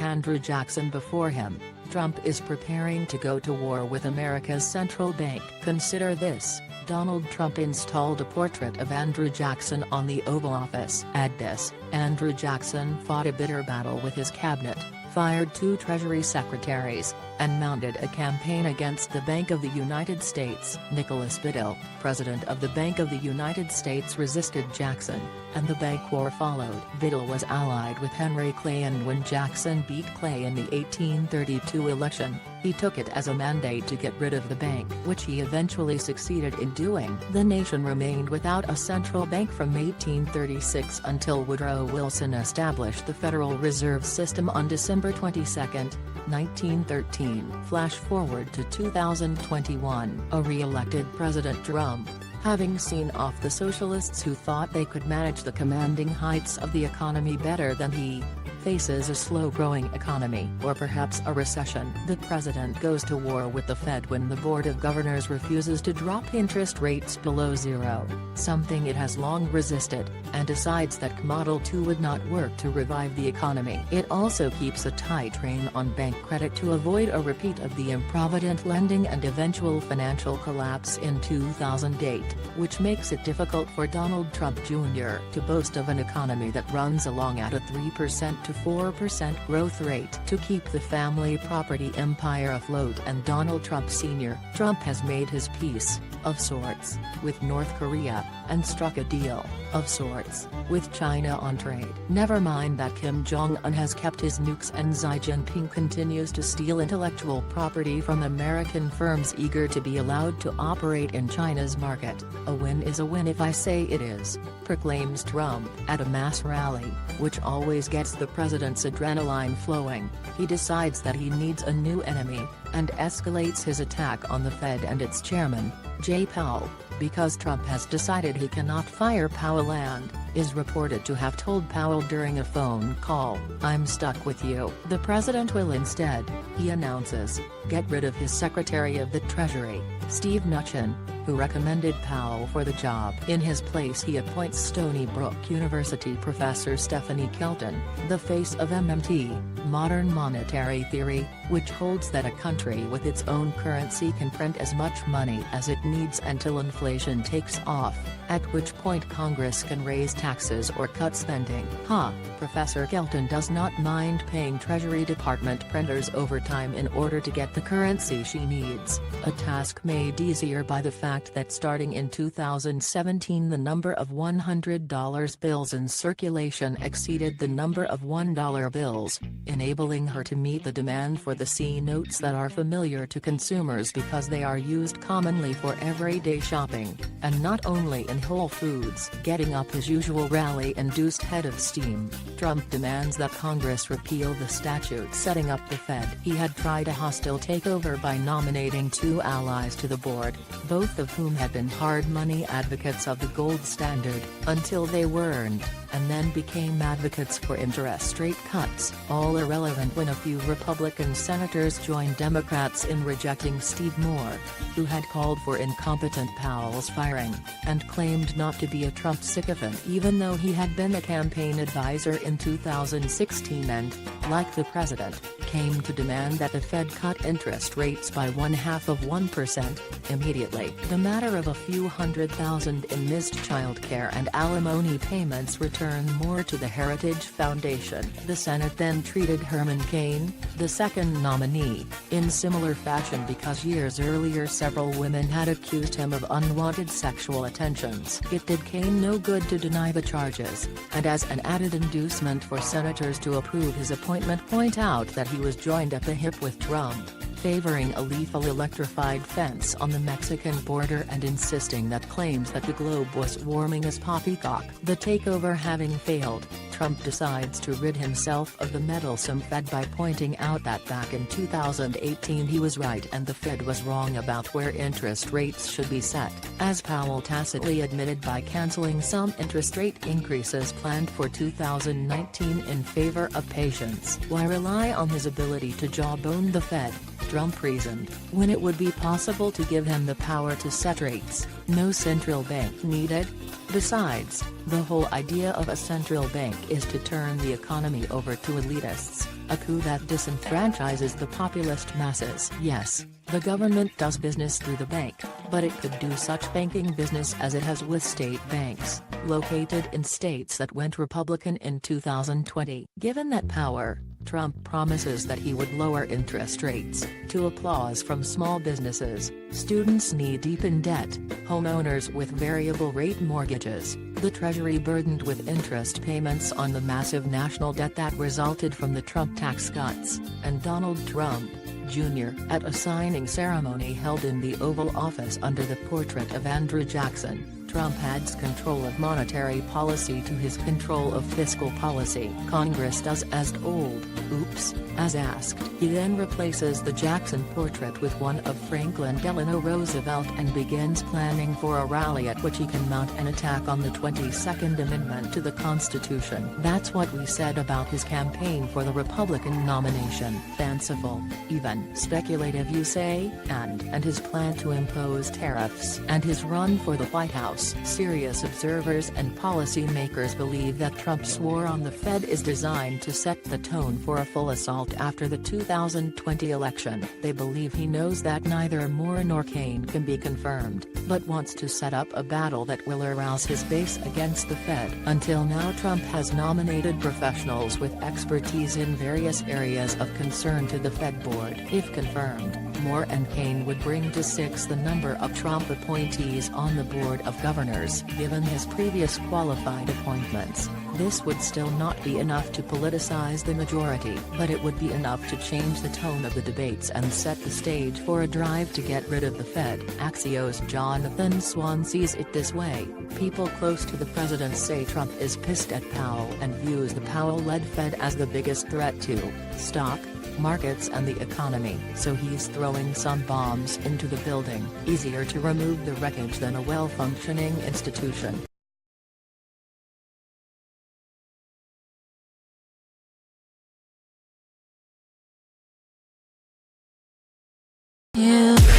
Andrew Jackson before him, Trump is preparing to go to war with America's central bank. Consider this: Donald Trump installed a portrait of Andrew Jackson on the Oval Office. Add this: Andrew Jackson fought a bitter battle with his cabinet, fired 2 Treasury secretaries, and mounted a campaign against the Bank of the United States. Nicholas Biddle, president of the Bank of the United States, resisted Jackson, and the bank war followed. Biddle was allied with Henry Clay, and when Jackson beat Clay in the 1832 election, he took it as a mandate to get rid of the bank, which he eventually succeeded in doing. The nation remained without a central bank from 1836 until Woodrow Wilson established the Federal Reserve System on December 22, 1913. Flash forward to 2021. A re-elected President Trump, having seen off the socialists who thought they could manage the commanding heights of the economy better than he, faces a slow-growing economy or perhaps a recession. The president goes to war with the Fed when the Board of Governors refuses to drop interest rates below zero, something it has long resisted, and decides that Model 2 would not work to revive the economy. It also keeps a tight rein on bank credit to avoid a repeat of the improvident lending and eventual financial collapse in 2008, which makes it difficult for Donald Trump Jr. to boast of an economy that runs along at a 3% to 4% growth rate. To keep the family property empire afloat and Donald Trump Sr., Trump has made his peace, of sorts, with North Korea, and struck a deal, of sorts, with China on trade. Never mind that Kim Jong-un has kept his nukes and Xi Jinping continues to steal intellectual property from American firms eager to be allowed to operate in China's market. A win is a win if I say it is, proclaims Trump. At a mass rally, which always gets the president's adrenaline flowing, he decides that he needs a new enemy, and escalates his attack on the Fed and its chairman, Jay Powell, because Trump has decided he cannot fire Powell and is reported to have told Powell during a phone call, "I'm stuck with you." The president will instead, he announces, get rid of his Secretary of the Treasury, Steve Mnuchin, who recommended Powell for the job. In his place he appoints Stony Brook University professor Stephanie Kelton, the face of MMT, modern monetary theory, which holds that a country with its own currency can print as much money as it needs until inflation takes off, at which point Congress can raise taxes or cut spending. Professor Kelton does not mind paying Treasury Department printers overtime in order to get the currency she needs, a task made easier by the fact that starting in 2017 the number of $100 bills in circulation exceeded the number of $1 bills, enabling her to meet the demand for the C notes that are familiar to consumers because they are used commonly for everyday shopping, and not only in Whole Foods. Getting up his usual rally-induced head of steam, Trump demands that Congress repeal the statute setting up the Fed. He had tried a hostile takeover by nominating 2 allies to the board, both of whom had been hard money advocates of the gold standard, until they weren't, and then became advocates for interest rate cuts. All irrelevant when a few Republican senators joined Democrats in rejecting Steve Moore, who had called for incompetent Powell's firing, and claimed not to be a Trump sycophant even though he had been a campaign advisor in 2016 and, like the president, came to demand that the Fed cut interest rates by 0.5% immediately. The matter of a few $100,000 in missed childcare and alimony payments returned more to the Heritage Foundation. The Senate then treated Herman Cain, the second nominee, in similar fashion because years earlier several women had accused him of unwanted sexual attentions. It did Cain no good to deny the charges, and as an added inducement for senators to approve his appointment point out that he was joined at the hip with Trump, favoring a lethal electrified fence on the Mexican border and insisting that claims that the globe was warming as poppycock. The takeover having failed, Trump decides to rid himself of the meddlesome Fed by pointing out that back in 2018 he was right and the Fed was wrong about where interest rates should be set, as Powell tacitly admitted by canceling some interest rate increases planned for 2019 in favor of patience. Why rely on his ability to jawbone the Fed? Trump reasoned, when it would be possible to give him the power to set rates, no central bank needed. Besides, the whole idea of a central bank is to turn the economy over to elitists, a coup that disenfranchises the populist masses. Yes, the government does business through the bank, but it could do such banking business as it has with state banks, located in states that went Republican in 2020. Given that power, Trump promises that he would lower interest rates, to applause from small businesses, students knee-deep in debt, homeowners with variable rate mortgages, the Treasury burdened with interest payments on the massive national debt that resulted from the Trump tax cuts, and Donald Trump, Jr. At a signing ceremony held in the Oval Office under the portrait of Andrew Jackson, Trump adds control of monetary policy to his control of fiscal policy. Congress does as told, oops, as asked. He then replaces the Jackson portrait with one of Franklin Delano Roosevelt and begins planning for a rally at which he can mount an attack on the 22nd Amendment to the Constitution. That's what we said about his campaign for the Republican nomination. Fanciful, even speculative you say, and his plan to impose tariffs and his run for the White House. Serious observers and policymakers believe that Trump's war on the Fed is designed to set the tone for a full assault after the 2020 election. They believe he knows that neither Moore nor Kaine can be confirmed, but wants to set up a battle that will arouse his base against the Fed. Until now, Trump has nominated professionals with expertise in various areas of concern to the Fed board. If confirmed, Moore and Kaine would bring to 6 the number of Trump appointees on the board of governors. Given his previous qualified appointments, this would still not be enough to politicize the majority, but it would be enough to change the tone of the debates and set the stage for a drive to get rid of the Fed. Axios' Jonathan Swan sees it this way: people close to the president say Trump is pissed at Powell and views the Powell-led Fed as the biggest threat to stock markets and the economy, so he's throwing some bombs into the building. Easier to remove the wreckage than a well-functioning institution. Yeah.